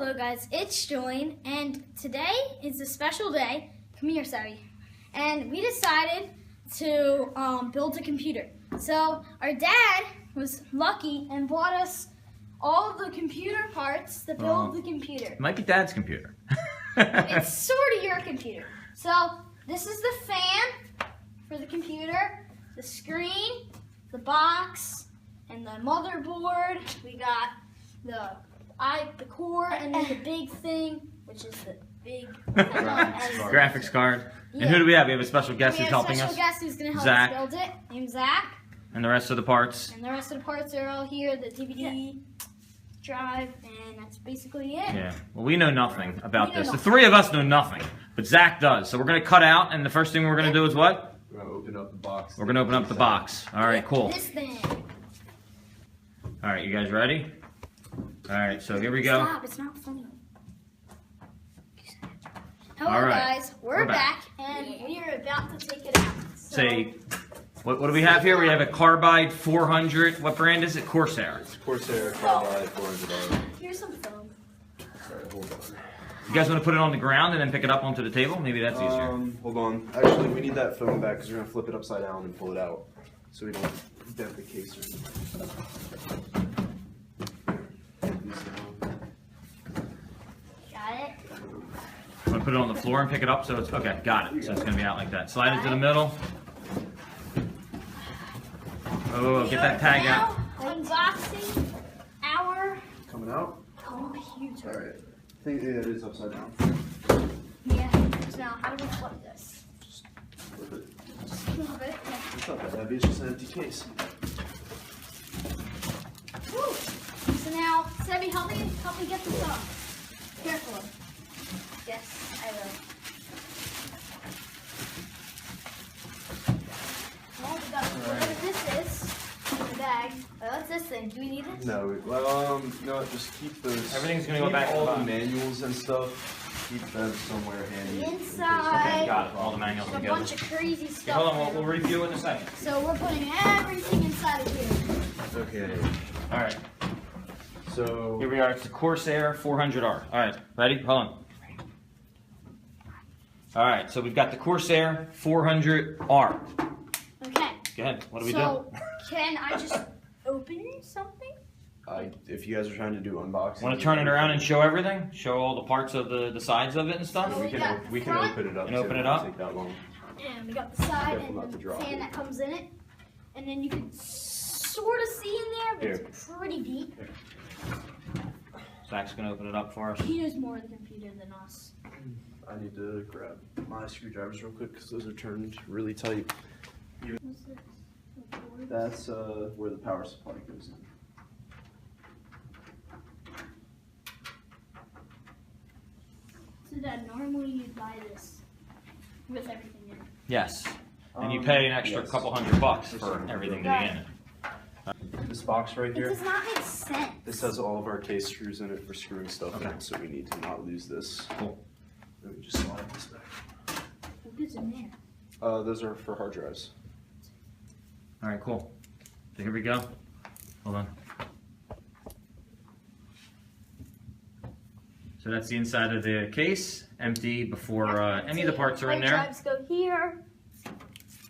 Hello guys, it's Julian, and today is a special day. Come here, Savvy. And we decided to build a computer. So our dad was lucky and bought us all of the computer parts to build the computer. It might be Dad's computer. It's sort of your computer. So this is the fan for the computer, the screen, the box, and the motherboard. We got the core, and then the big thing, which is the big graphics card. Yeah. And who do we have? We have a special guest who's helping us. We have a special guest who's going to help Zach. us build it, named Zach. And the rest of the parts. And the rest of the parts are all here, the DVD drive, and that's basically it. Yeah. Well, we know nothing about this. The three of us know nothing, but Zach does. So we're going to cut out, and the first thing we're going to do is what? We're going to open up the box. We're going to open up the box. All right, cool. This thing. All right, you guys ready? All right, so here we go. Stop, it's not funny. Hello guys, we're back, and we are about to take it out. So, Say, what do we have here? We have a Carbide 400. What brand is it? Corsair. It's Corsair Carbide 400. Here's some foam. Sorry, hold on. You guys want to put it on the ground and then pick it up onto the table? Maybe that's easier. Hold on. Actually, we need that foam back because we're going to flip it upside down and pull it out so we don't dent the case or anything. Got it? I'm going to put it on the floor and pick it up so it's, okay, got it. So it's going to be out like that. Slide it to the middle. Oh, get that tag out. Unboxing our Coming out? computer. Alright. I think it is upside down. Yeah, so now how do we flip this? Just flip it. Just flip it. It's not that heavy, it's just an empty case. Woo. So now, Sebby, help me get this off. Careful. Yes, I will. Well, we got whatever this is in the bag. What's this thing? Do we need it? No, no, just keep those. Everything's gonna go back to all the the box. manuals and stuff. Keep them somewhere handy. Inside. Okay, got it. All the manuals A together. bunch of crazy Okay, stuff. hold on, we'll review it in a second. So we're putting everything inside of here. Okay. All right, So here we are. It's the Corsair 400R. All right, ready? Hold on. All right, so we've got the Corsair 400R. Okay. Go ahead. What do we do? So can I just open something? if you guys are trying to do unboxing, Want to turn it around and show everything? Show all the parts of the sides of it and stuff? So we can open it up. And open too. it up? Take that long. And we got the side Careful not and to the drop fan it. that comes in it. And then you can sort of see in there, but Here. it's pretty deep. Zach's going to open it up for us. He knows more of the computer than us. I need to grab my screwdrivers real quick because those are turned really tight. What's this? That's where the power supply goes in. So Dad, normally you'd buy this with everything in it. Yes. And you pay an extra Yes. couple $100 for everything to be in it. This box right It here. does not make sense. This has all of our case screws in it for screwing stuff Okay. in, so we need to not lose this. Cool. Let me just slide this back. What goes in there? Those are for hard drives. All right, cool. So here we go. Hold on. So that's the inside of the case, empty before any of the parts are in there. Drives go here.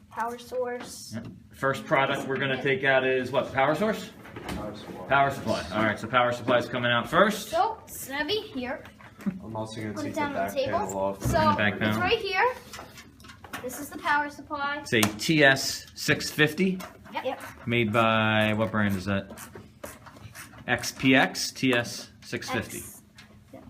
Power source. Yep. First product we're going to take out is what? Power source? Power supply. Power supply. All right, so power supply is coming out first. So, Snubby, here. I'm also going to Put it take the down on the back table. panel off. So, back it's panel. right here. This is the power supply. It's a TS 650 Yep. made by, what brand is that? XFX TS 650. X. Yep.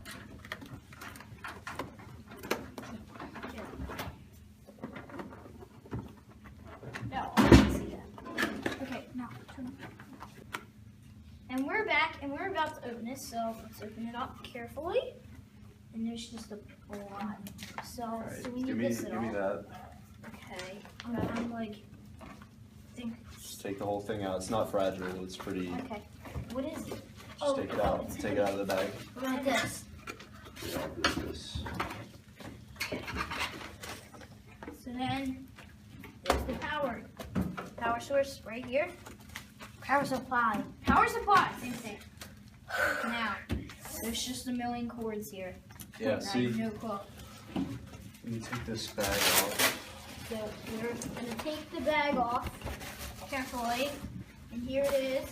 No, I can see that. Okay, now. And we're back, and we're about to open this, so let's open it up carefully. And there's just a lot. So, Alright, do we give need me this at all? that. Okay. I'm like, think. Just take the whole thing out. It's not fragile. It's pretty. Okay. What is it? Just take it out. it's Take it out of the bag. like this. Yeah, I'll do this. So then, there's the power source right here. Power supply, same thing. Now, There's just a million cords here. Yeah, And I see, have no clue. let me take this bag off. So we're gonna take the bag off carefully, and here it is.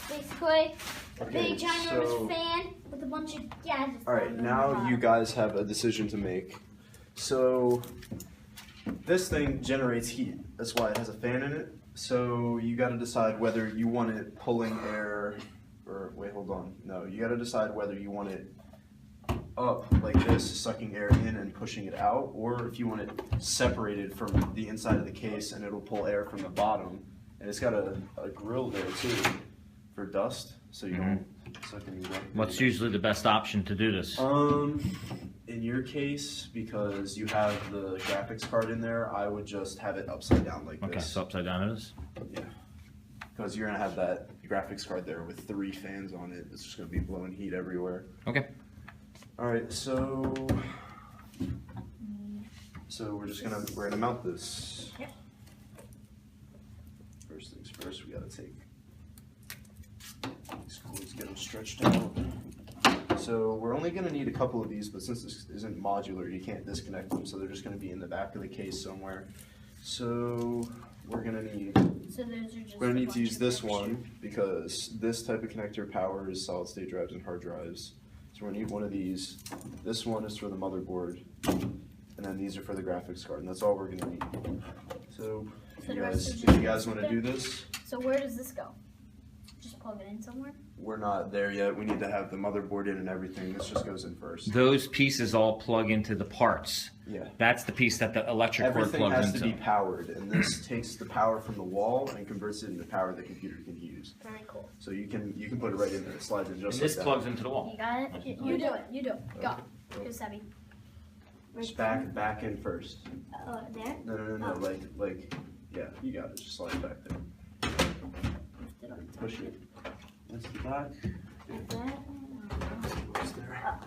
Basically, a Okay, big ginormous so- fan with a bunch of gadgets. Alright, on the now bottom. you guys have a decision to make. So, this thing generates heat. That's why it has a fan in it. So, you gotta decide whether you want it pulling air, or wait, hold on. No, you gotta decide whether you want it up like this, sucking air in and pushing it out, or if you want it separated from the inside of the case and it'll pull air from the bottom. And it's got a grill there too for dust, so you don't suck any air. What's usually the best option to do this? In your case, because you have the graphics card in there, I would just have it upside down like Okay, this. so upside down it is. Yeah. Because you're gonna have that graphics card there with 3 fans on it. It's just gonna be blowing heat everywhere. Okay. Alright, so we're gonna mount this. Yep. First things first, we gotta take these cords, get them stretched out. So we're only gonna need a couple of these, but since this isn't modular, you can't disconnect them, so they're just gonna be in the back of the case somewhere. So we're gonna need So those are just we're gonna a need to bunch use of this extra. one because this type of connector powers solid state drives and hard drives. So we're gonna need one of these. This one is for the motherboard, and then these are for the graphics card, and that's all we're gonna need. So, So if the rest is you just guys wanna there? do this, So where does this go? Just plug it in somewhere? we're not there yet. We need to have the motherboard in and everything. This just goes in first. Those pieces all plug into the parts. Yeah. That's the piece that the electric cord Everything plugs has to into. be powered, and this takes the power from the wall and converts it into power the computer can use. Very cool. So you can put it right in there. It slides in And just this like plugs into the wall. You got it? You do it. You do it. Go. Go, Sebby. that. Just back in first. There? No. Like, yeah, you got it. Just slide back there. Lift it up. Push it. That's the back. Like that. It's there.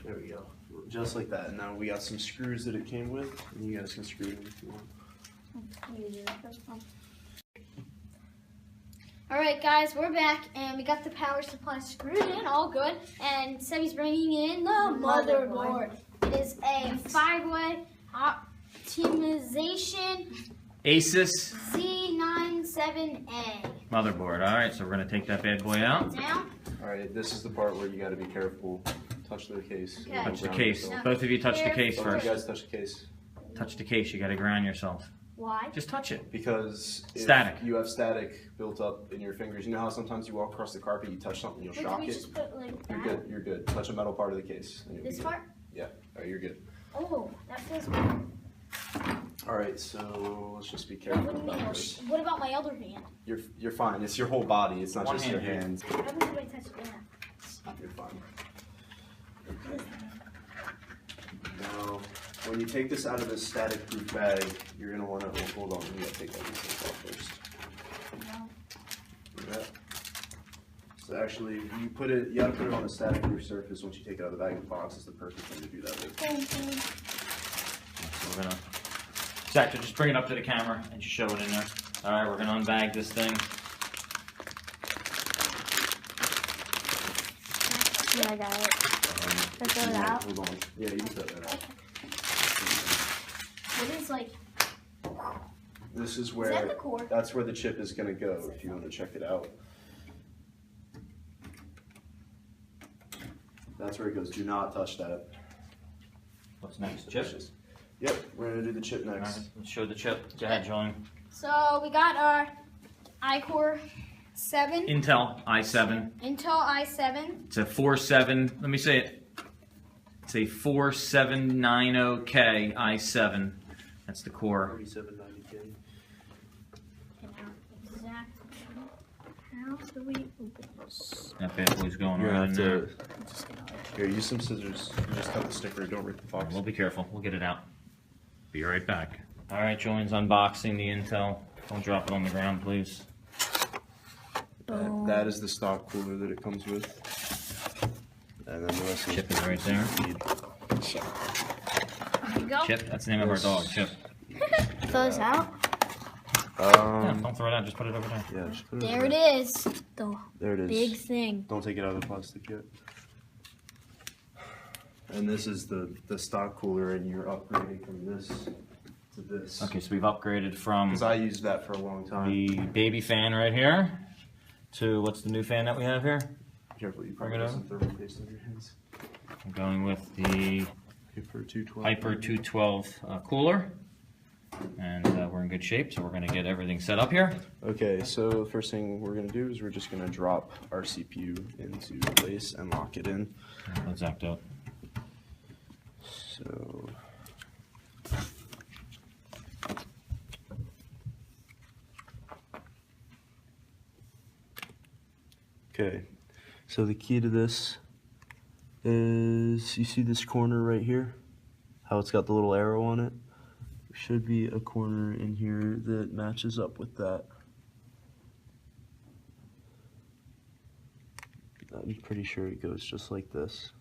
There we go. Just like that. And now we got some screws that it came with, and you guys can screw them if you want. Alright guys, we're back and we got the power supply screwed in, all good. And Sebby's bringing in the motherboard. It is a 5-way optimization Asus Z97A. motherboard. All right, so we're gonna take that bad boy out. Down. Alright, this is the part where you gotta be careful. Touch the case. Okay. Touch the Ground case. yourself. Both of you touch the case Both first. you guys touch the case. Touch the case. You gotta ground yourself. Why? Just touch it. Because if Static. you have static built up in your fingers, you know how sometimes you walk across the carpet, you touch something, you'll Wait, shock we it? just put like You're that? good, you're good. Touch a metal part of the case. And you'll be This good. part? Yeah, alright, you're good. Oh, that feels weird. Alright, so let's just be What careful do you mean? about this. What about my other hand? You're fine. It's your whole body, it's not One just your hand, hands. How does anybody touch that? You're fine. Now, when you take this out of this static proof bag, you're gonna wanna, hold on, we gotta take all these things off first. No. Like that. So actually, you gotta put it on a static proof surface once you take it out of the bag. The box is the perfect thing to do that with. Thank you. So we're gonna. Zach, just bring it up to the camera and just show it in there. All right, we're gonna unbag this thing. Yeah, I got it. Let's throw it out. Hold on. Yeah, you can throw that out. What is like? This is Is where, that the cord? that's where the chip is gonna go if you wanna check it out. That's where it goes. Do not touch that. What's next? Chip. Yep, we're gonna do the chip All right, next. let's show the chip. Go ahead, Julian. So we got our iCore 7, Intel i7. Intel i7. It's a 47. Let me say it. It's a 4790K i7. That's the core. 4790K. Exactly. How do we open this? That bad boy's going You're right gonna in have there. to, here, use some scissors. You just cut the sticker, don't rip the box. We'll be careful. We'll get it out. Be right back. All right, Julian's unboxing the Intel. Don't drop it on the ground, please. That is the stock cooler that it comes with. And then the rest Chip is right there. There you go. Chip. That's the name of our dog, Chip. Throw this out. Yeah, don't throw it out. Just put it over there. Yeah, just put it There over it is. The There it is. big thing. Don't take it out of the plastic yet. And this is the stock cooler, and you're upgrading from this to this. Okay, so we've upgraded from Because I used that for a long time. the baby fan right here to what's the new fan that we have here? Careful, you probably Bring it have some thermal paste on your hands. I'm going with the Hyper 212. Hyper 212 cooler, and we're in good shape, so we're going to get everything set up here. Okay, so the first thing we're going to do is we're just going to drop our CPU into place and lock it in. Let's act out. So okay, so the key to this is, you see this corner right here? How it's got the little arrow on it? There should be a corner in here that matches up with that. I'm pretty sure it goes just like this.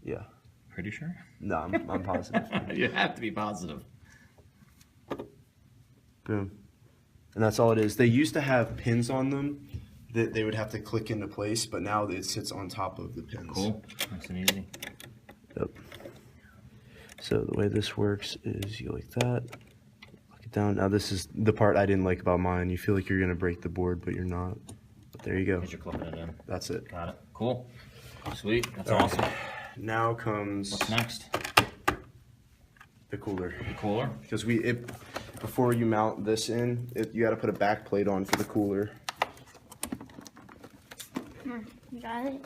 Yeah. Pretty sure? No, I'm positive. You have to be positive. Boom. And that's all it is. They used to have pins on them that they would have to click into place, but now it sits on top of the pins. Cool. Nice and easy. Yep. So the way this works is you like that, lock it down. Now this is the part I didn't like about mine. You feel like you're going to break the board, but you're not. But there you go. Because you're clipping it in. That's it. Got it. Cool. Sweet. That's All right. awesome. Now comes What's next? the cooler. The cooler? Because before you mount this in, you got to put a back plate on for the cooler. You got it?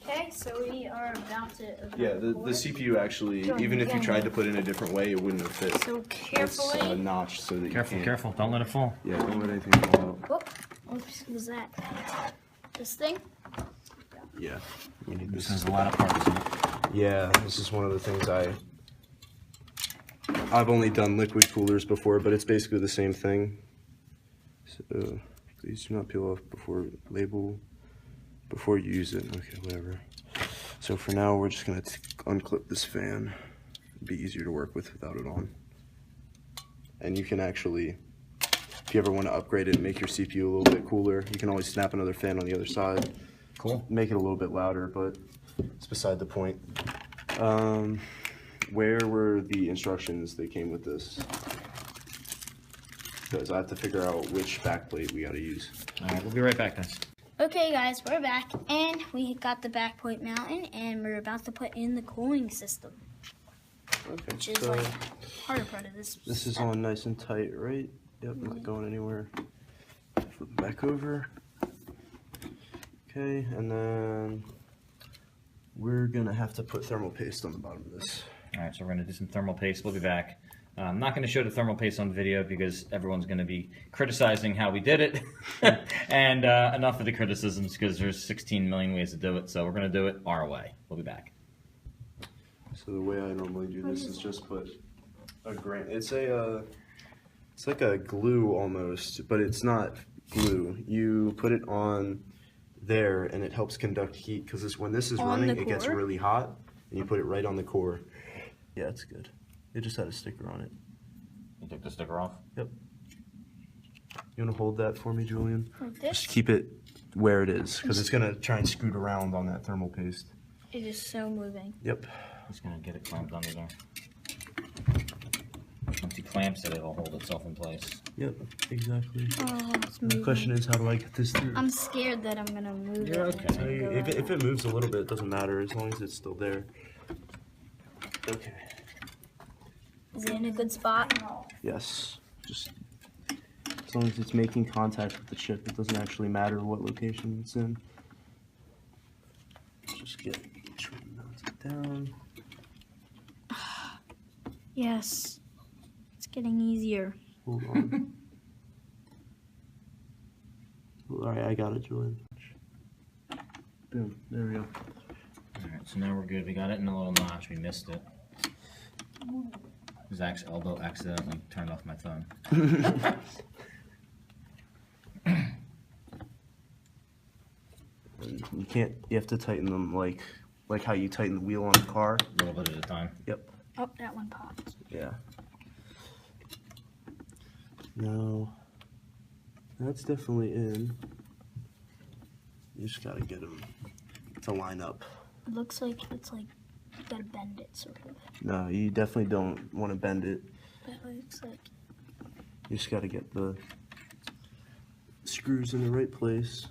Okay, so we are about to. Yeah, the CPU actually, even if you tried to put it in a different way, it wouldn't have fit. So It's carefully. notched so that Careful, you can't. careful. Don't let it fall. Yeah, don't let anything fall out. Oops, what was that? This thing? Yeah, you need This this. has a lot of parts in it. Yeah, this is one of the things I've only done liquid coolers before, but it's basically the same thing. So please do not peel off before you use it. Okay, whatever. So for now, we're just gonna unclip this fan. It'd be easier to work with without it on. And you can actually, if you ever want to upgrade it and make your CPU a little bit cooler, you can always snap another fan on the other side. Cool. Make it a little bit louder, but it's beside the point. Where were the instructions that came with this? Because I have to figure out which backplate we got to use. All right, we'll be right back, guys. Okay, guys, we're back, and we got the backplate mounted, and we're about to put in the cooling system, Okay, which is so like harder part of this. this is on nice and tight, right? Yep, not going anywhere. Flip it back over. Okay, and then we're gonna have to put thermal paste on the bottom of this. All right, so we're going to do some thermal paste. We'll be back. I'm not going to show the thermal paste on video because everyone's going to be criticizing how we did it. And enough of the criticisms because there's 16 million ways to do it. So we're going to do it our way. We'll be back. So the way I normally do this is just put a grain. It's like a glue almost, but it's not glue. You put it on there, and it helps conduct heat because when this is On running, the it gets core? really hot, and you put it right on the core. Yeah, it's good. It just had a sticker on it. You took the sticker off? Yep. You want to hold that for me, Julian? Like this? Just keep it where it is because it's going to try and scoot around on that thermal paste. It is so moving. Yep. Just going to get it clamped under there. Once he clamps it, it'll hold itself in place. Yep, exactly. Oh, it's The moving. question is, how do I get this through? I'm scared that I'm gonna move You're it. okay. and So go if out. it moves a little bit, it doesn't matter as long as it's still there. Okay. Is it in a good spot? Yes. Just as long as it's making contact with the chip, it doesn't actually matter what location it's in. Just get each one mounted down. Yes. It's getting easier. Hold on. Alright, I got it, Julian. Boom. There we go. Alright, so now we're good. We got it in a little notch. We missed it. Zach's elbow accidentally turned off my phone. You can't. You have to tighten them like how you tighten the wheel on the car. A little bit at a time. Yep. Oh, that one popped. Yeah. Now, that's definitely in. You just gotta get them to line up. It looks like it's like you gotta bend it, sort of. No, you definitely don't want to bend it. That looks like. You just gotta get the screws in the right place.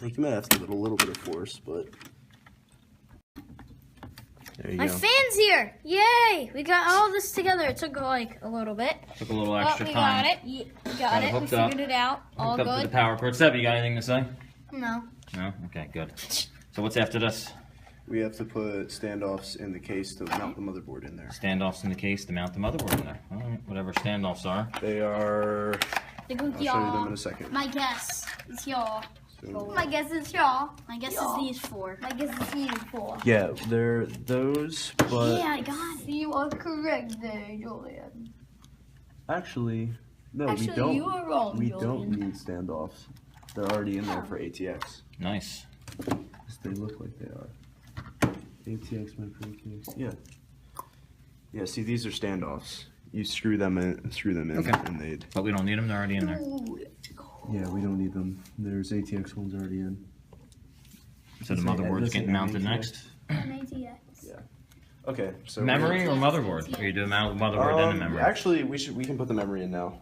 Like, you might have to give it a little bit of force, but there you My go. fan's here! Yay! We got all this together. It took like a little bit. Took a little extra we time. got it. We Got got it it. We hooked up. figured it out. All Hooked up to good. the power cord. Seb, you got anything to say? No. No? Okay, good. So what's after this? We have to put standoffs in the case to mount the motherboard in there. Standoffs in the case to mount the motherboard in there. All right, whatever standoffs are. They are. I'll I'll show you them in a second. My guess is y'all. So, My guess is y'all. My guess is these four. My guess is these four. yeah, they're those, but Yeah, I got it. You are correct there, Julian. actually, no, Actually, we don't. you are wrong, We Julian. don't need standoffs. They're already in there for ATX. Nice. They look like they are. ATX micro case. Yeah. Yeah. See, these are standoffs. You screw them in, Okay. and they'd. But we don't need them. They're already in there. Yeah, we don't need them. There's ATX ones already in. So the Say, motherboard's listen, getting mounted ATX. next. ATX. Yeah. Okay. So Memory or motherboard? Or you do the motherboard then the memory? Actually, we can put the memory in now.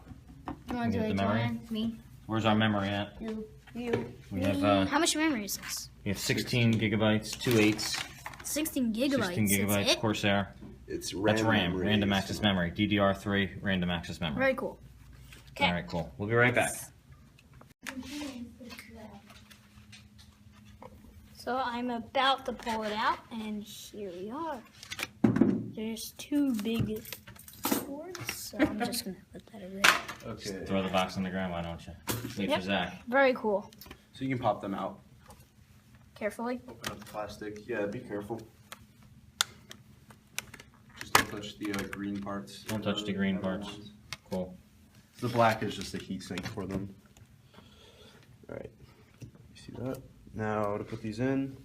You want to do Get it, the memory? Julian? Me? Where's our memory at? You. We have How much memory is this? 16 gigabytes, 2 8s, 16 gigabytes. 16 gigabytes, That's it? Corsair. It's That's RAM, memory. random access memory, DDR3, random access memory. Very cool. Okay. All right, cool. We'll be right back. So I'm about to pull it out, and here we are. There's two big cords, so I'm just gonna put that away. Okay. Throw the box on the ground, why don't you? Wait Yep. for Zach. Very cool. So you can pop them out. Carefully. Open up the plastic. Yeah, be careful. Just don't touch the green parts. Don't touch the green parts. Cool. The black is just a heat sink for them. Alright. You see that? Now to put these in,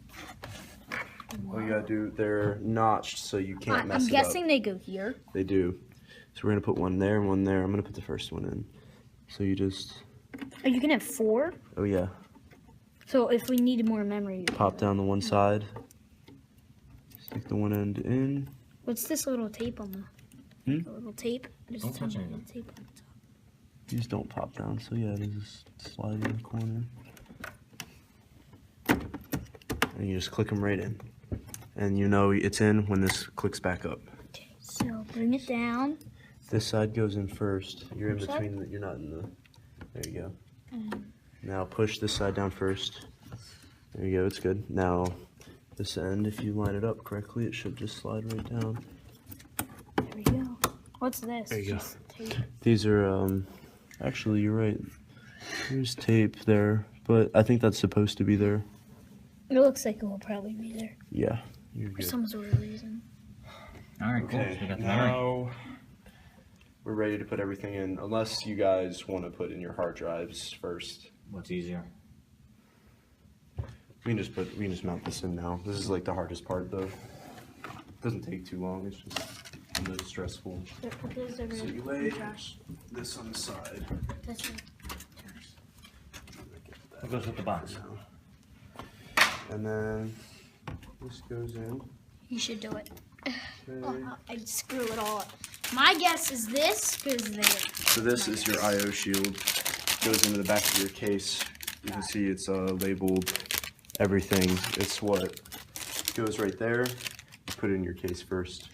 all you gotta do, they're notched so you can't mess I'm it guessing up. they go here. They do. So we're gonna put one there and one there. I'm gonna put the first one in. So you just, Oh, you can have 4. oh yeah, So if we needed more memory, pop down the one side, stick the one end in. what's this little tape on the? Hmm? The little tape. Just Don't touch a little anything. tape on the top. These don't pop down, so yeah, they just slide in the corner. And you just click them right in. And you know it's in when this clicks back up. Okay, so bring it down. This side goes in first. You're in Which side? between, you're not in the, there you go. Um, Now push this side down first. There you go, it's good. Now this end, if you line it up correctly, it should just slide right down. There we go. What's this? There you go. Just tape. These are, actually you're right. There's tape there, but I think that's supposed to be there. It looks like it will probably be there Yeah, you're for good. some sort of reason. All right, cool. So we got the memory. Now we're ready to put everything in, unless you guys want to put in your hard drives first. What's easier? We can just mount this in now. This is like the hardest part though. It doesn't take too long, it's just a little stressful. So you lay this on the side. What goes with the box? And then this goes in. You should do it. Okay. I'd screw it all up. My guess is this goes there. So this is your I/O shield. Goes into the back of your case. You can see it's labeled everything. It's what goes right there. You put it in your case first.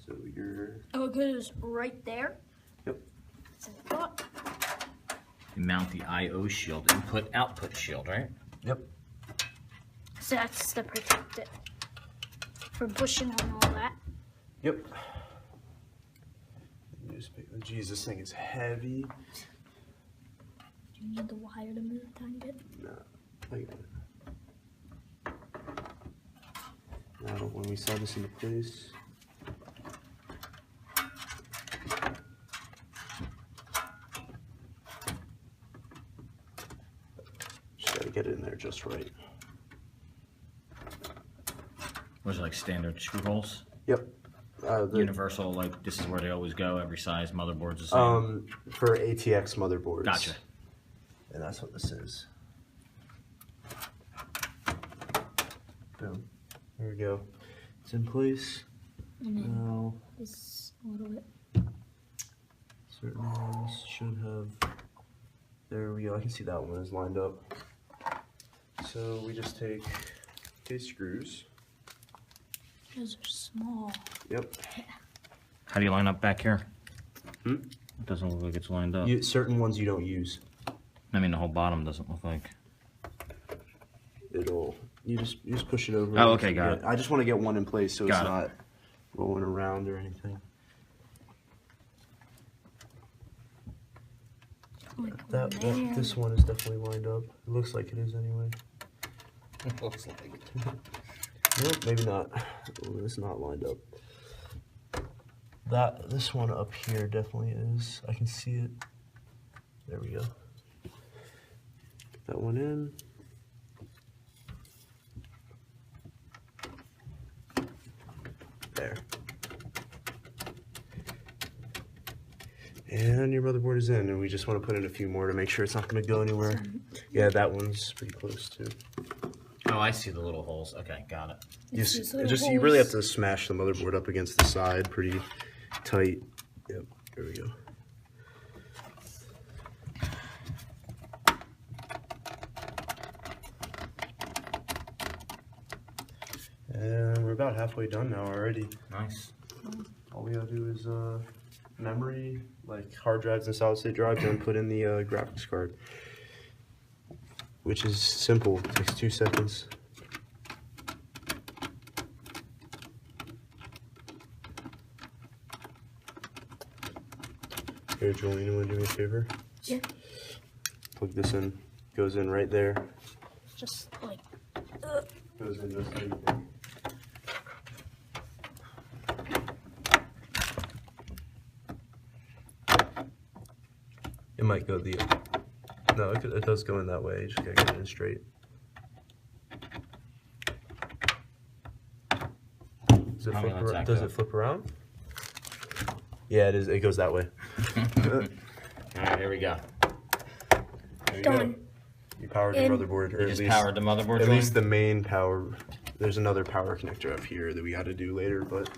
So you're. Oh, it goes right there. Yep. So I thought. You mount the I/O shield, input/output shield, right? Yep. So that's to protect it from pushing on all that. Yep. Geez, this thing is heavy. Do you need the wire to move a tiny bit? No, I got it. Now, when we slide this into place, just gotta get it in there just right. Was it like standard screw holes? Yep. Universal, like this is where they always go. Every size motherboard's the same. For ATX motherboards. Gotcha. And that's what this is. Boom. There we go. It's in place. Now, This a little bit. certain ones should have. There we go. I can see that one is lined up. So we just take case screws. Those are small. Yep. How do you line up back here? Hmm? It doesn't look like it's lined up. Certain ones you don't use. I mean, the whole bottom doesn't look like. You just push it over. Oh, okay, got it. I just want to get one in place so Got it's it. not rolling around or anything. Like This one is definitely lined up. It looks like it is anyway. Looks like it. Nope, maybe not. Oh, it's not lined up. This one up here definitely is. I can see it. There we go. Get that one in. There. And your motherboard is in, and we just want to put in a few more to make sure it's not going to go anywhere. Yeah, that one's pretty close too. Oh, I see the little holes. Okay, got it. You really have to smash the motherboard up against the side pretty tight. Yep, there we go. And we're about halfway done now already. Nice. All we gotta do is memory, like hard drives and solid state drives, and put in the graphics card, which is simple. It takes 2 seconds. Here, Julian, you wanna do me a favor? Yeah. Plug this in. Goes in right there. Just like. Goes in just like that. It might go the. No, it does go in that way. You just gotta get it in straight. Does it flip around? Yeah, it is. It goes that way. All right, here we go. There you Done. go. You powered your motherboard, or You at just least powered the motherboard. at joint? least the main power. There's another power connector up here that we got to do later, but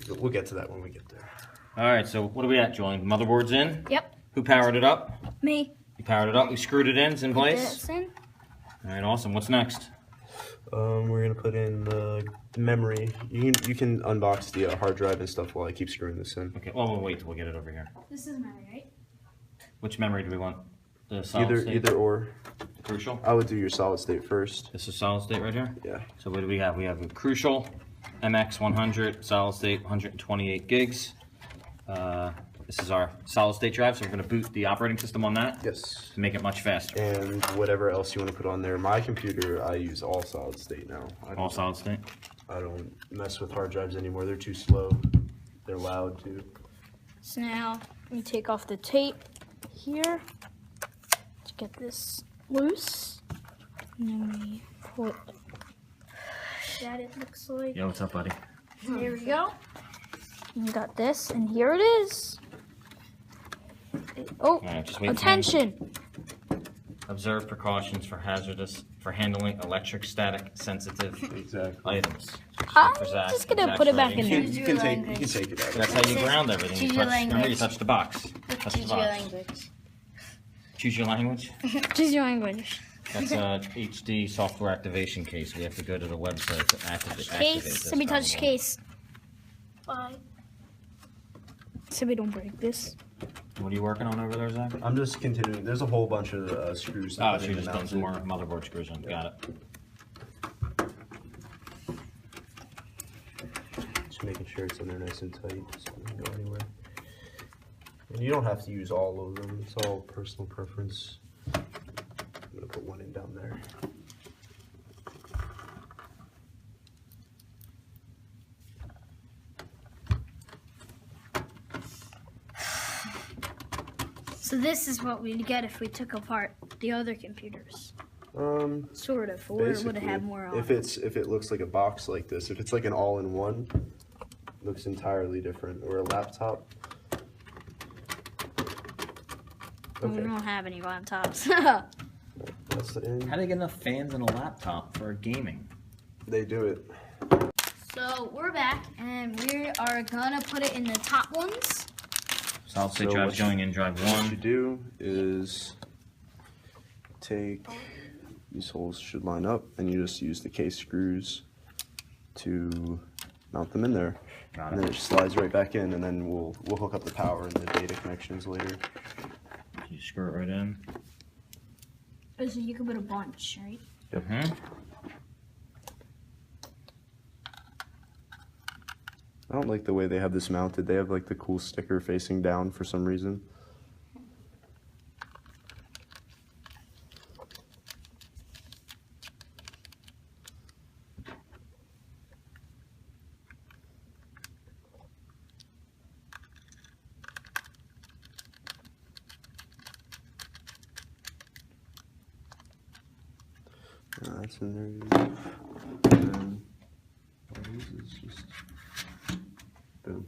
we'll get to that when we get there. All right, so what are we at, Julian? Motherboard's in. Yep. Who powered it up? Me. You powered it up. We screwed it in. It's in place. This in. All right, awesome. What's next? We're gonna put in the memory. You can unbox the hard drive and stuff while I keep screwing this in. Okay. Well, we'll wait till we get it over here. This is memory, right? Which memory do we want? The solid state. Either or. Crucial. I would do your solid state first. This is solid state right here. Yeah. So what do we have? We have a Crucial MX100 solid state, 128 gigs. This is our solid state drive, so we're going to boot the operating system on that Yes. to make it much faster. And whatever else you want to put on there. My computer, I use all solid state now. All solid state. I don't mess with hard drives anymore. They're too slow. They're loud too. So now we take off the tape here to get this loose. And then we put that, it looks like. Yo, what's up, buddy? There we go. And we got this, and here it is. Oh, Alright, just wait. attention! Observe precautions for handling electric static sensitive Exactly. items. I'm For Zach, just gonna Zach's put it back in rating. there. You can take it out. That's how you ground everything. You Choose your touch, remember, you language. touch the box. Touch the Choose your box. language. Choose your language. Choose your language. That's a HD software activation case. We have to go to the website to activate Case. this. Somebody touch probably. case. Bye. So we don't break this. What are you working on over there, Zach? I'm just continuing. There's a whole bunch of screws. Oh, that so I you're need just to putting some more mount motherboard screws on. Got it. it. Just making sure it's in there nice and tight so it doesn't go anywhere. And you don't have to use all of them. It's all personal preference. I'm gonna put one in down there. So this is what we'd get if we took apart the other computers. Basically, Sort of. Or would it have more on? if it looks like a box like this, if it's like an all-in-one, looks entirely different. Or a laptop. We Okay, don't have any laptops. that's it in. How do they get enough fans in a laptop for gaming? They do it. So we're back, and we are gonna put it in the top ones. Solid state So drive's what you- going in drive What you 1. do is take, these holes should line up, and you just use the case screws to mount them in there. Got And then it. it slides right back in, and then we'll hook up the power and the data connections later. You screw it right in. So you can put a bunch, right? Mm-hmm. I don't like the way they have this mounted. They have like the cool sticker facing down for some reason. That's in there. And this is just boom.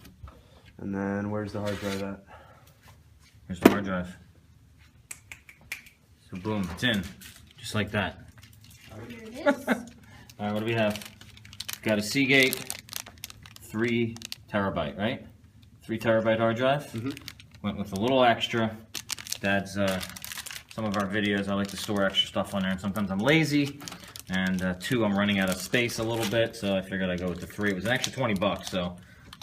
And then where's the hard drive at? Here's the hard drive. So boom, it's in. Just like that. Here it is. Alright, what do we have? Got a Seagate 3 terabyte, right? 3 terabyte hard drive. Mhm. Went with a little extra. Dad's some of our videos, I like to store extra stuff on there, and sometimes I'm lazy. And 2, I'm running out of space a little bit, so I figured I'd go with the 3. It was an extra 20 bucks, so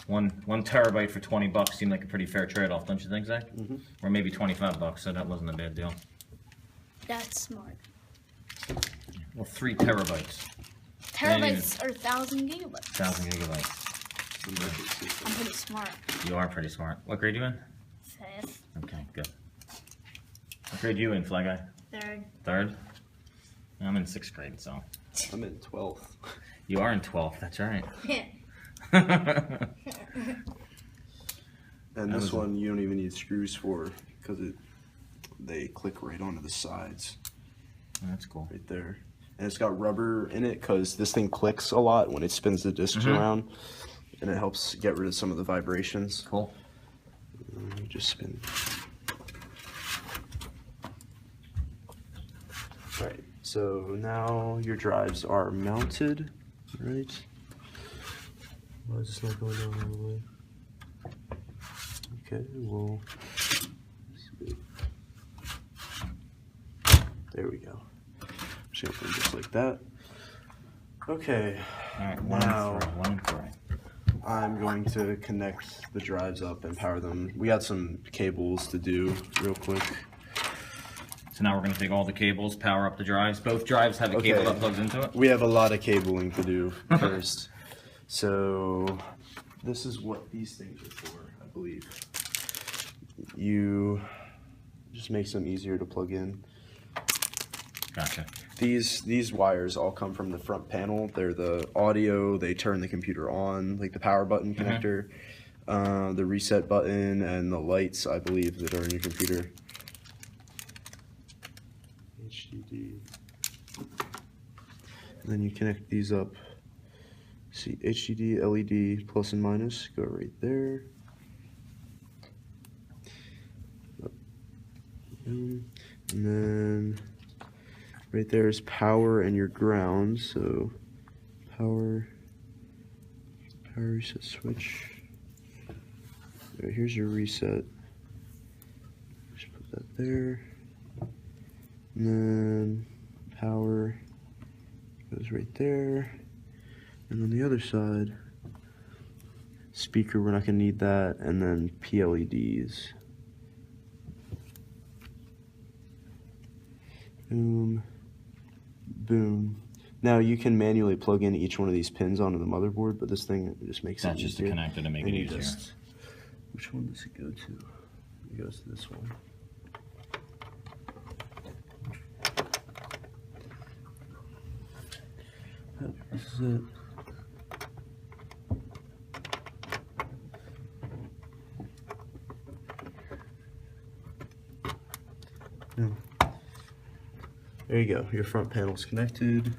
one terabyte for 20 bucks seemed like a pretty fair trade-off, don't you think, Zach? Mhm. Or maybe 25 bucks, so that wasn't a bad deal. That's smart. Well, 3 terabytes, Terabytes are 1,000 gigabytes. 1,000 gigabytes. I'm pretty smart. You are pretty smart. What grade you in? Fifth, Okay, good. What grade you in, Fly Guy? third. 3rd? I'm in 6th grade, so. I'm in 12th. You are in 12th, that's right. And That this was one you don't even need screws for because they click right onto the sides That's cool. right there. And it's got rubber in it because this thing clicks a lot when it spins the discs Mhm. around, and it helps get rid of some of the vibrations. Cool. You just spin. Alright, so now your drives are mounted, right? Why is this not going down all the way? Okay, well, there we go. Shape them just like that. Okay, Alright, Now- 1 and 3. I'm going to connect the drives up and power them. We got some cables to do real quick. So now we're going to take all the cables, power up the drives. Both drives have a cable Okay. that plugs into it? We have a lot of cabling to do first. So this is what these things are for, I believe. You just makes them easier to plug in. Gotcha. These wires all come from the front panel. They're the audio, they turn the computer on, like the power button connector, the reset button, and the lights, I believe, that are in your computer. HDD. And then you connect these up. See, HDD, LED, plus and minus, go right there. And then right there is power and your ground. So power reset switch. Right, here's your reset. Just put that there. And then power goes right there. And on the other side, speaker, we're not going to need that. And then PLEDs. Boom. Boom. Now you can manually plug in each one of these pins onto the motherboard, but this thing just makes That's it just to easier. connect it and make it And you easier. which one does it go to? It goes to this one. This is it. No. There you go. Your front panel's connected.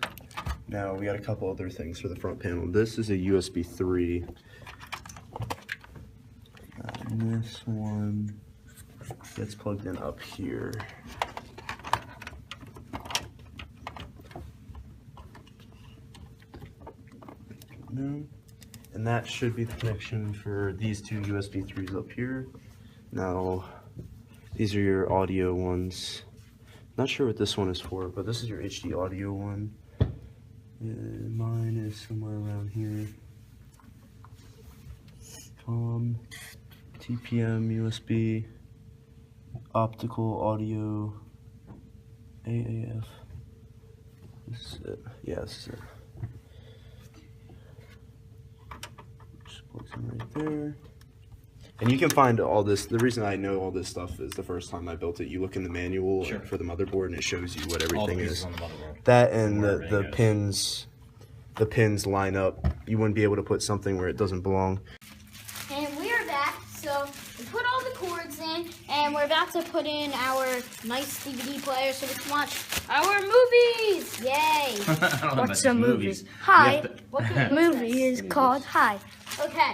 Now we got a couple other things for the front panel. This is a USB 3. And this one gets plugged in up here. And that should be the connection for these two USB 3s up here. Now, these are your audio ones. Not sure what this one is for, but this is your HD audio one. Mine is somewhere around here. TPM, USB, optical, audio, AAF. This is it. Yeah, this is it. Just plugs in right there. And you can find all this. The reason I know all this stuff is the first time I built it. You look in the manual for the motherboard, and it shows you what everything is. On the motherboard. That and the pins line up. You wouldn't be able to put something where it doesn't belong. And we are back. So we put all the cords in, and we're about to put in our nice DVD player so we can watch our movies. Yay! What's some movies? Hi. What kind of movie is called Hi? Okay.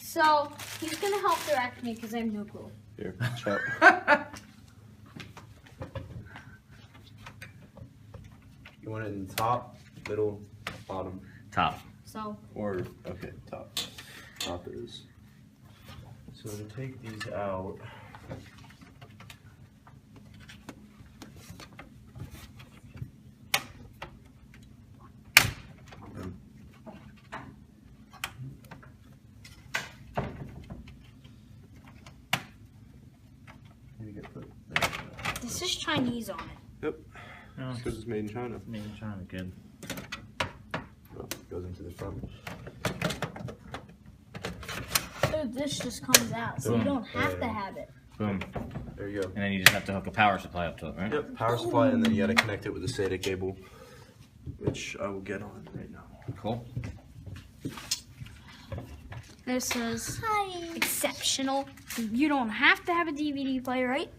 So he's gonna help direct me because I have no clue. Here, chat. You want it in top, middle, bottom? Top. So. Or, okay, top. Top it is. So to take these out. This is Chinese on it. Yep. No, Because it's made in China. Made in China, good. Oh, it goes into the front. So this just comes out, so you don't have to have it. Boom. There you go. And then you just have to hook a power supply up to it, right? Yep, power supply, and then you gotta connect it with a SATA cable, which I will get on right now. Cool. This is exceptional. You don't have to have a DVD player, right?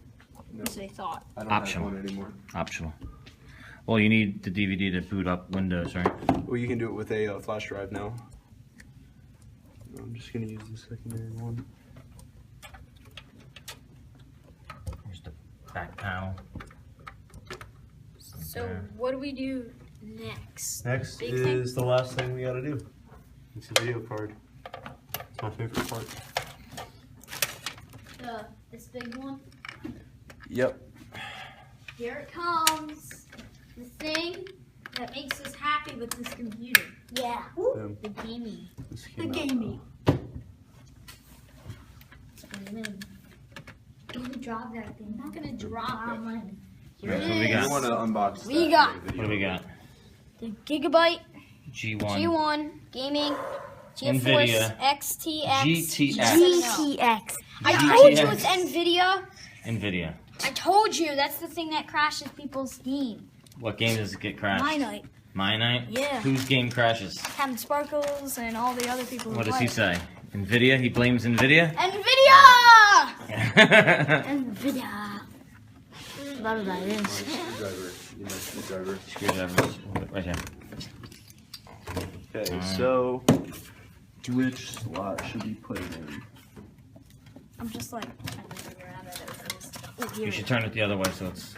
No, As they thought. I don't Optional. have one anymore. Optional. Well, you need the DVD to boot up Windows, right? Well, you can do it with a flash drive now. I'm just gonna use the secondary one. Here's the back panel. So what do we do next? Next Big is the last thing we gotta do. It's a video card. It's my favorite part. This big one. Yep. Here it comes. The thing that makes us happy with this computer. Yeah. The gaming. This The came out. gaming. You can drop that thing. I'm not gonna drop it. Here Right, it so we is. got- You wanna unbox We that got- video. What do we got? The Gigabyte G1. G1 gaming GeForce Nvidia XTX GTX. GTX. I told you it's Nvidia. Nvidia. I told you that's the thing that crashes people's Steam. What game does it get crashed? My night. My Night? Yeah. Whose game crashes? Captain Sparkles and all the other people. What who does play he it. say? Nvidia? He blames Nvidia? Nvidia! Nvidia. Whatever that is. Screwdriver. You know, screwdriver. Screwdriver. Right here. Okay, so which slot should we put it in? I'm just like trying to figure out how it is. Oh, here. You should turn it the other way so it's...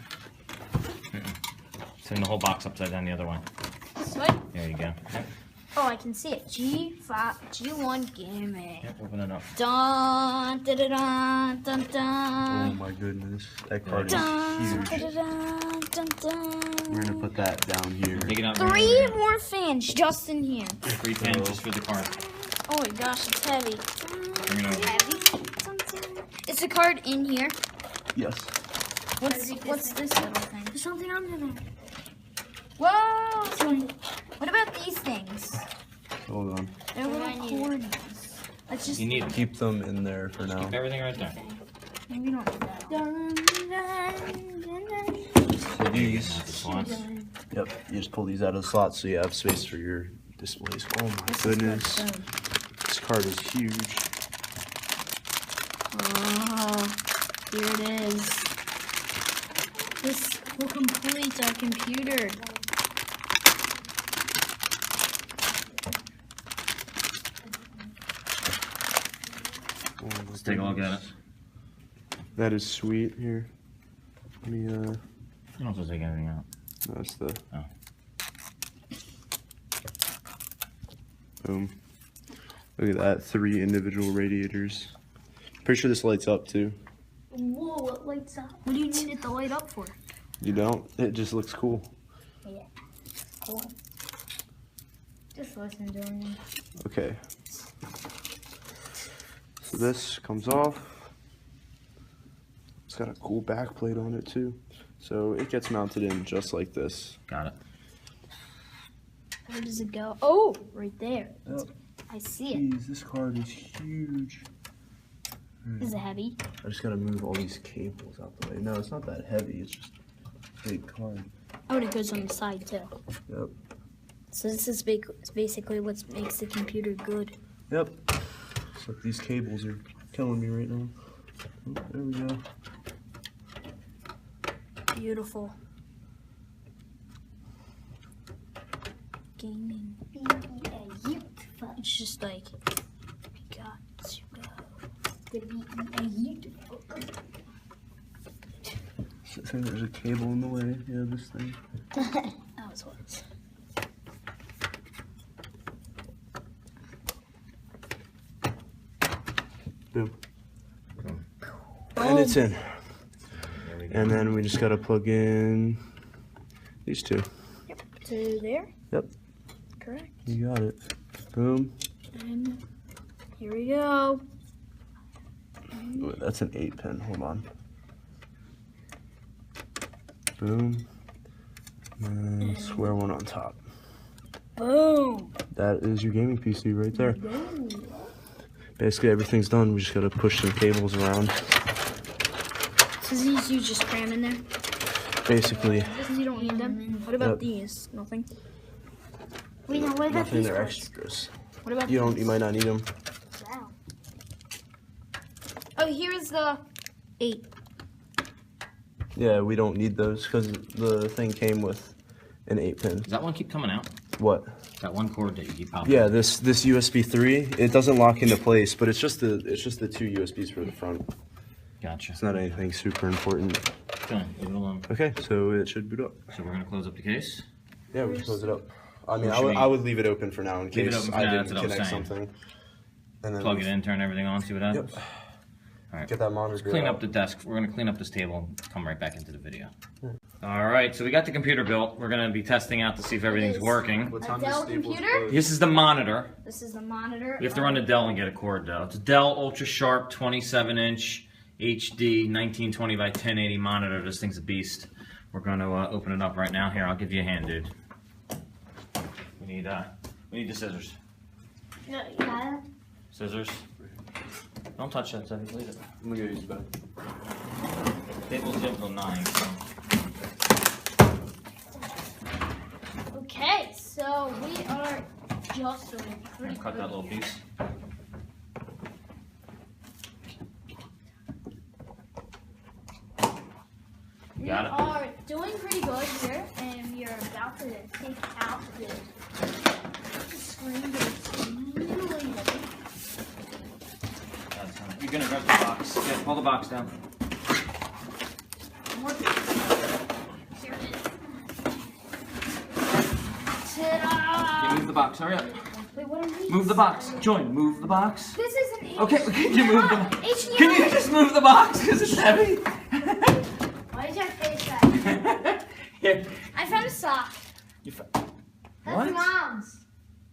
Turn the whole box upside down the other way. This way? There you go. Yep, Oh, I can see it. G1 gaming. yep, open it up. Dun dun dun dun dun Oh dun. my goodness, that card Dun, is dun, huge. dun, dun, dun. We're gonna put that down here. Dig it out. 3 more fans just in here. 3 pins just for the card. Oh my gosh, it's heavy. Bring it over. Heavy. Is the card in here? Yes. What's this little thing? There's something under there. Whoa! What about these things? Hold on. They're little cords. Let's just You need to Keep them in there for now. keep everything right there. maybe not do that. Dun, dun, dun, dun. So these, The slots. yep, you just pull these out of the slots so you have space for your displays. Oh my goodness, this card is huge. Oh, here it is. This will complete our computer. Oh my take a look at it. That is sweet. Here, let me. You don't have to take anything out. That's the. Oh. Boom. Look at that. 3 individual radiators. Pretty sure this lights up too. Whoa, it lights up. What do you need it to light up for? You don't? It just looks cool. Yeah. Cool. Just listen to him. Okay. So this comes off. It's got a cool back plate on it too. So it gets mounted in just like this. Got it. Where does it go? Oh, right there. Yep. I see it. Jeez, this card is huge. Is it heavy? I just gotta move all these cables out the way. No, it's not that heavy. It's just a big card. Oh, and it goes on the side too. Yep. So this is basically what makes the computer good. Yep. So these cables are killing me right now. Oh, there we go. Beautiful. Gaming. It's just like, we got to go. I think there's a cable in the way. Yeah, this thing. That was what. Boom. Boom. And it's in. There we go. And then we just gotta plug in these 2. Yep. To there? Yep. Correct. You got it. Boom. And here we go. Ooh, that's an 8-pin. Hold on. Boom. And square one on top. Boom. That is your gaming PC right there. Boom. Basically everything's done. We just gotta push some cables around. So these you just cram in there? Basically. Because you don't need them. What about Yep. these? Nothing. Wait, now what about Nothing, these they're parts? extras. What about You these? might not need them. Wow. Oh, here's the 8. Yeah, we don't need those because the thing came with an 8-pin. Does that one keep coming out? What? That one cord that you keep popping? Yeah, this USB 3. It doesn't lock into place, but it's just the 2 USBs for the front. Gotcha. It's not anything super important. Okay, leave it alone. Okay, so it should boot up. So we're gonna close up the case. Yeah, we can close it up. I mean, Or should we- I would leave it open for now in Leave it case open for I now, didn't that's what I was connect saying. something. And then Plug it in, turn everything on, see what happens. Yep. All right. Get that monitor. Clean out. up the desk. We're gonna clean up this table and come right back into the video. All right, so we got the computer built. We're gonna be testing out to see if everything's is. working. What A time Dell does Staples computer? close? This is the monitor. This is the monitor. You have to run a Dell and get a cord though. It's a Dell UltraSharp 27-inch HD 1920 by 1080 monitor. This thing's a beast. We're gonna open it up right now. Here, I'll give you a hand, dude. We need the scissors. Yeah. Scissors. Don't touch that, Teddy. Leave it. I'm gonna go use the bathroom. Table's good till 9. So. Okay, so we are just doing pretty Cut that little good here. piece. We Got it. are doing pretty good here, and we are about to take out the screen. But it's really heavy. You're gonna grab the box. Yeah, pull the box down. More here it is. Ta-da! Okay, move the box. Hurry up. Wait, what are these? Move the box. Join. Move the box. This is an HDMI. Okay, can you move the box? HDMI. Can you just move the box? Because it's heavy. Why did your face that? Here. I found a sock. You That's What? Mom's.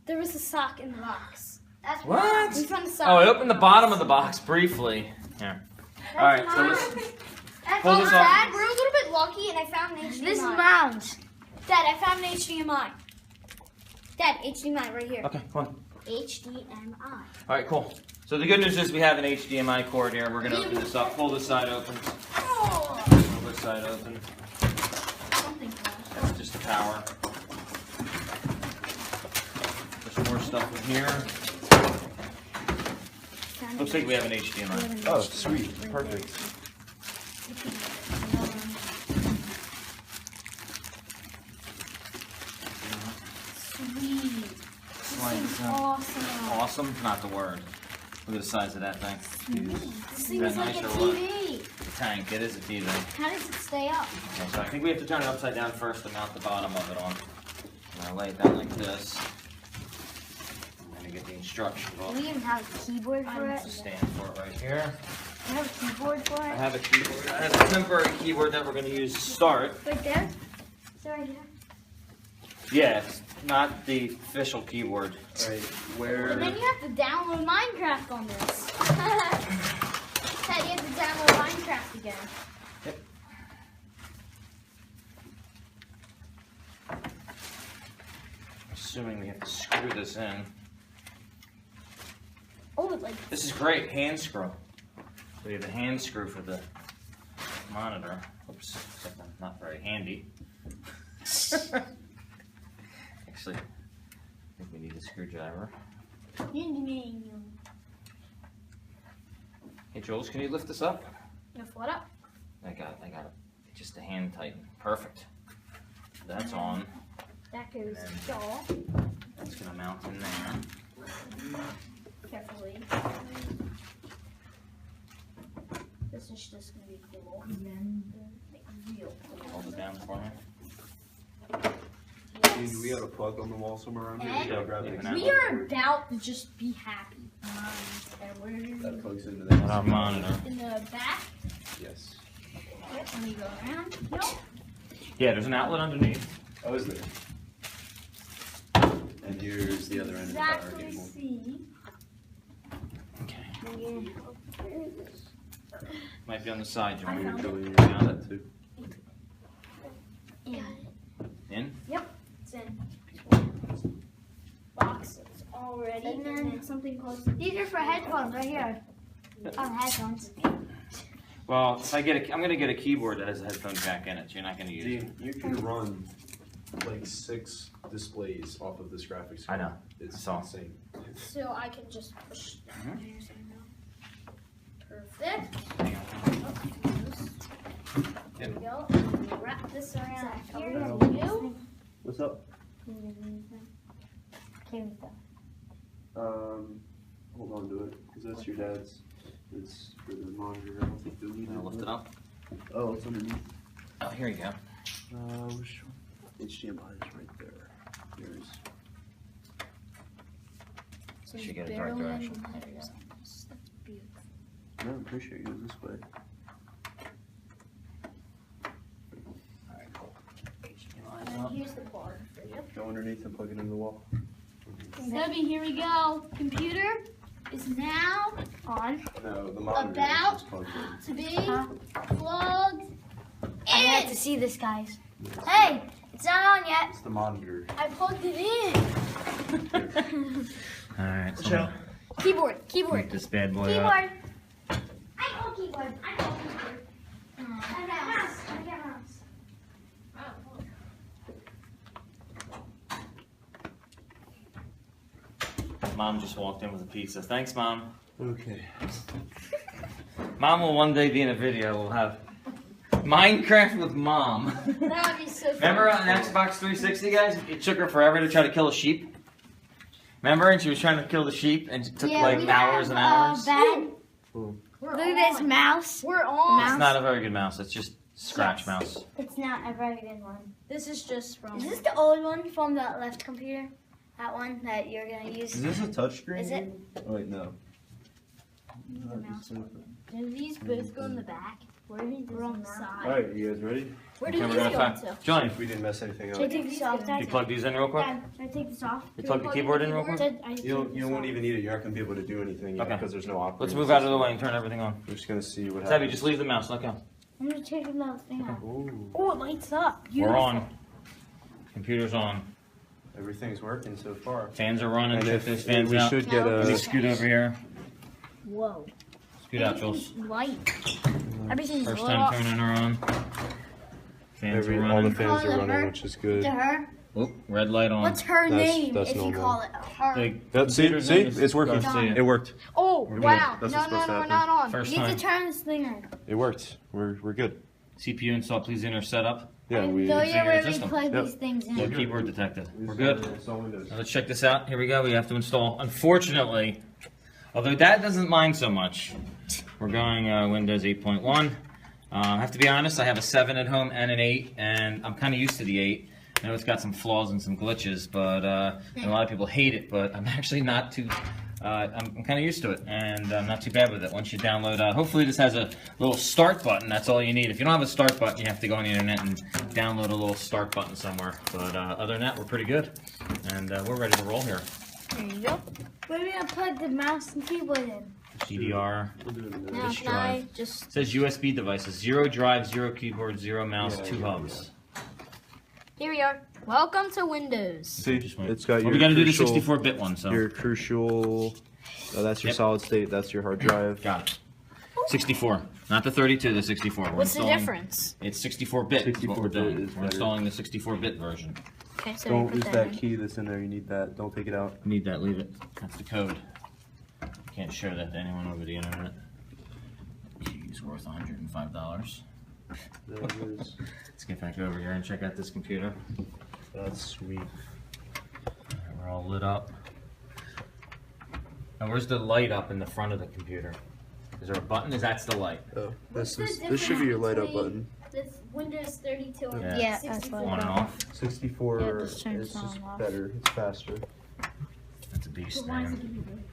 There was a sock in the box. That's What? We found a sock. Oh, I opened the bottom of the box briefly. Here. All right, so let's. Pull this off. Dad, we're a little bit lucky, and I found an HDMI. This is Mom's. Dad, I found an HDMI. Dad, HDMI right here. Okay, come on. HDMI. All right, cool. So the good news is we have an HDMI cord here. We're gonna open this up. Pull this side open. Oh. Pull this side open. Something. That's just the power. There's more stuff in here. Looks like we have an HDMI. Oh, sweet. Perfect. Sweet. Slide this out. Awesome. Awesome, not the word. Look at the size of that thing. This thing Is is that like a nice or what? TV. Tank. It is a TV. How does it stay up? Okay, so I think we have to turn it upside down first to mount the bottom of it on. I'm gonna lay it down like this. I'm gonna get the instruction book. Do we even have a keyboard for There's a it? stand for it right here. Do we have a keyboard for I it? have a keyboard. I have a temporary keyboard that we're gonna use to start. Right there? Is it right here? Yeah, it's not the official keyboard. Right, And where? then you have to download Minecraft on this. Ted, you have to download Minecraft again. Assuming we have to screw this in. Oh, it's like This is great, hand screw. So we have a hand screw for the monitor. Oops, something not very handy. Actually, I think we need a screwdriver. Hey Jules, can you lift this up? Lift what up? I got it. Just a hand tighten. Perfect. That's on. That goes And jaw. That's gonna mount in there. Carefully. This is just gonna be cool. Like, real cool. Hold it down for me. Dude, do we have a plug on the wall somewhere around here? And Yeah, grab Yeah, it. now- We are about to just be happy. That We're plugs into Our that. monitor. in the back. Yes. Let me go around. Yep. Yeah, there's an outlet underneath. Oh, is there? And here's the other end of the power Exactly. cable. See. Okay. Might be on the side, you I want found to Really, found it? too. In? It's in. Boxes already. And then something close. These are for headphones right here. Oh, headphones. Well, if I get I'm gonna get a keyboard that has a headphone jack in it, so you're not gonna use it. Dude, you can run like 6 displays off of this graphics I card. know. It's I saw. insane. So I can just push down here somehow. Perfect. There we go. Wrap this around here. You. What's up? Hold on to it, because that's your dad's. It's for the monitor. I don't think they'll need I'm gonna lift it up. Oh, it's underneath. Oh, here you go. Which one? HDMI is right there. There's. So You should get a barrel dark in direction. the There you go. letters. That's beautiful. No, I'm pretty sure it goes this way. Alright, cool. And then here's the cord for you. Go underneath and plug it into the wall. Debbie, here we go. Computer is now on No, the monitor About- is just plugged in. to be Huh? plugged I had to in. see this, guys. Hey, it's not on yet. It's the monitor. I plugged it in. Alright, Watch so out. Keyboard, make keyboard. this bad boy up. Keyboard. I call keyboard. I call keyboard. I got mouse. I got mouse. Mom just walked in with a pizza. Thanks, Mom. Okay. Mom will one day be in a video. We'll have Minecraft with Mom. That would be so fun. Remember on Xbox 360, guys? It took her forever to try to kill a sheep. Remember? And she was trying to kill the sheep, and it took like hours and hours. We're Look at this on. mouse. We're on. It's not a very good mouse. It's just scratch Yes. mouse. It's not a very good one. This is just from. Is this the old one from the left computer? That one that you're gonna use? Is this a touchscreen? Is it? Oh wait, no. Do these both go in the back? Where do these go on the side? Alright, you guys ready? Where do Okay, these we're gonna go find. to? Johnny, If we didn't mess anything Should I up. take this off, you Dad? plug these in real quick? Dad, should I take this off? You plug the keyboard in real quick? Dad, I take You this won't off. even need it. You're not gonna be able to do anything yet Okay. because there's no operating. Let's move out of the system. way and turn everything on. We're just gonna see what Sebby, happens. just leave the mouse. Let go. I'm gonna take the mouse thing off. Ooh, Oh, it lights up. We're on. Computer's on. everything's working so far. Fans are running. And Check if those fans we out. should get Let me a. scoot over here. Whoa. Scoot out, Jules. Light. Everything's First lit time up. turning her on. Fans are All the running. fans Call are it running, her. which is good. To her. Oop, red light on. What's her That's- name that's if you normal. call it her? The Yep, see, computer's see, name is it's working. Garcia. It worked. Oh, We're good. wow. That's No, what's no, supposed to no, we're happen. not on. First You need time. to turn this thing on. It worked. We're good. CPU install, please enter setup. Yeah, we. So configure you where the we system. plug Yep. these things No in. keyboard detected. we We're just good. gotta install Windows. Now let's check this out. Here we go. We have to install. Unfortunately, Although Dad doesn't mind so much. We're going Windows 8.1. I have to be honest, I have a 7 at home and an 8, and I'm kind of used to the 8. I know it's got some flaws and some glitches, but and a lot of people hate it, but I'm actually not too... I'm kind of used to it, and I'm not too bad with it. Once you download, hopefully this has a little start button. That's all you need. If you don't have a start button, you have to go on the internet and download a little start button somewhere. But other than that, we're pretty good, and we're ready to roll here. There you go. Where are we gonna plug the mouse and keyboard in? GDR. Now Disk can I drive. just... It says USB devices. 0 drive, 0 keyboard, 0 mouse, Yeah, 2 yeah, hubs. Here we are. Welcome to Windows. See, Just wait. it's got Well, your we got to do the crucial- 64-bit one, so Your crucial. That's your Yep. solid state. That's your hard drive. got it. 64, not the 32, the 64. We're What's the installing- difference? It's 64-bit. Is what we're 64-bit doing. is We're better. installing the 64-bit version. Okay, so Don't we lose put that in. key that's in there. You need that. Don't take it out. Need that, leave it. That's the code. Can't share that to anyone over the internet. Key's worth $105. There it is. Let's get back over here and check out this computer. That's sweet. Alright, we're all lit up. Now where's the light up in the front of the computer? Is there a button? That's the light. Oh, What's this the this should be your light up difference button. This Windows 32 and Yeah. Yeah, that's 64. what On and off. 64 Yeah, just turn is it on just and off. better. It's faster. That's a beast, So why is it man. giving me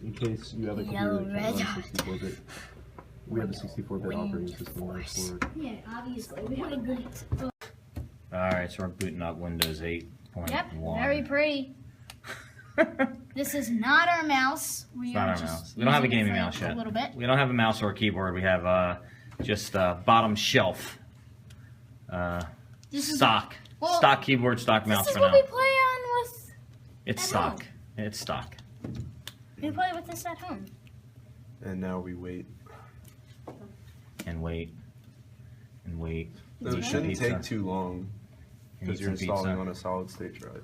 In case you have a Yellow, computer that red. can't run 64-bit. We have a 64-bit operating system going forward. Yeah, obviously. We have a good. Alright, so we're booting up Windows 8.1. Yep, very pretty. This is not our mouse. We It's not are our just mouse. We don't have a using it gaming for mouse yet. A little bit. We don't have a mouse or a keyboard. We have just bottom shelf. This is Stock. well, Stock keyboard, stock mouse This is for what now. we play on with. It's at stock. It's stock. We play with this at home. And now we wait. And wait. And wait. No, Eat it some shouldn't pizza. take too long And because eat you're some installing pizza. on a solid state drive.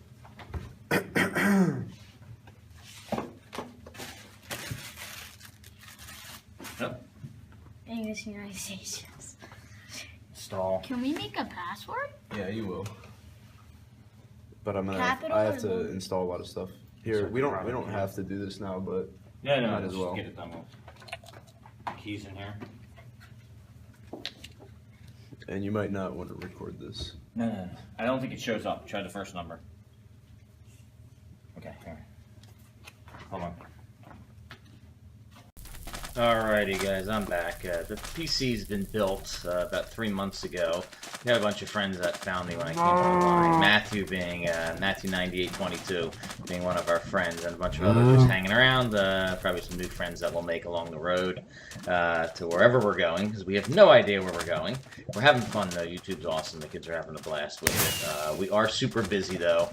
Yep. English United States. Stall. Can we make a password? Yeah, you will. But I'm gonna. Capital I have or to lower? install a lot of stuff. Here, we don't have to do this now, but Yeah, no, Might let's as well. just get it done with. Keys in here. and you might not want to record this. No. I don't think it shows up. Try the first number. Okay, here. Hold on. Alrighty guys, I'm back. The PC's been built about 3 months ago. We had a bunch of friends that found me when I came online. Matthew being, Matthew9822 being one of our friends, and a bunch of others just hanging around. Probably some new friends that we'll make along the road to wherever we're going, because we have no idea where we're going. We're having fun though. YouTube's awesome. The kids are having a blast with it. We are super busy though,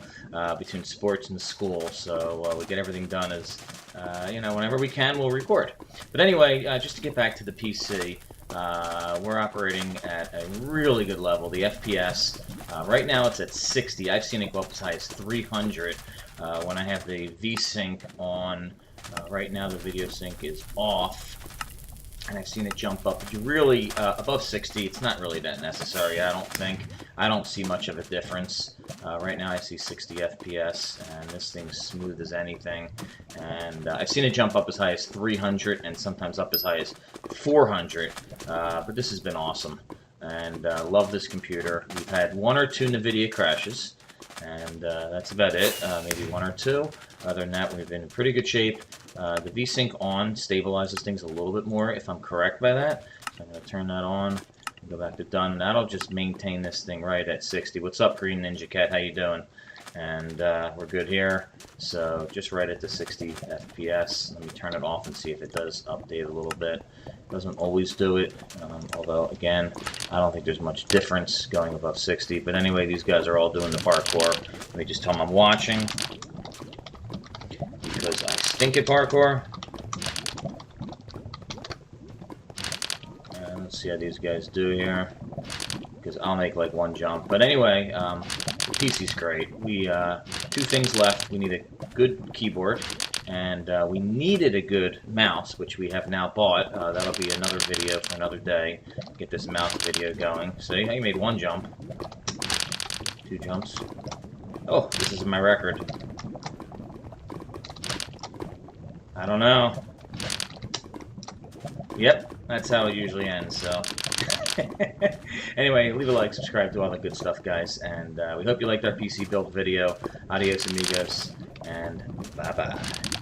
between sports and school, so we get everything done as, whenever we can, we'll record. But anyway, just to get back to the PC, we're operating at a really good level. The FPS, right now it's at 60. I've seen it go up as high as 300 when I have the VSync on. Right now the video sync is off, and I've seen it jump up really above 60. It's not really that necessary, I don't think. I don't see much of a difference. Right now I see 60 FPS, and this thing's smooth as anything. And I've seen it jump up as high as 300 and sometimes up as high as 400. But this has been awesome, and love this computer. We've had 1 or 2 Nvidia crashes, and that's about it. Maybe 1 or 2. Other than that, we've been in pretty good shape. The VSync on stabilizes things a little bit more, if I'm correct by that. So I'm going to turn that on. Go back to done. That'll just maintain this thing right at 60. What's up, Green Ninja Cat? How you doing? And we're good here. So just right at the 60 FPS. Let me turn it off and see if it does update a little bit. It doesn't always do it. Although, again, I don't think there's much difference going above 60. But anyway, these guys are all doing the parkour. Let me just tell them I'm watching, because I stink at parkour. And let's see how these guys do here, because I'll make like 1 jump. But anyway, the PC's great. We 2 things left. We need a good keyboard, and we needed a good mouse, which we have now bought. That'll be another video for another day. Get this mouse video going. See, I made 1 jump, 2 jumps. Oh, this is my record. I don't know. Yep, that's how it usually ends, so. Anyway, leave a like, subscribe, do all the good stuff, guys, and we hope you liked our PC build video. Adios, amigos, and bye-bye.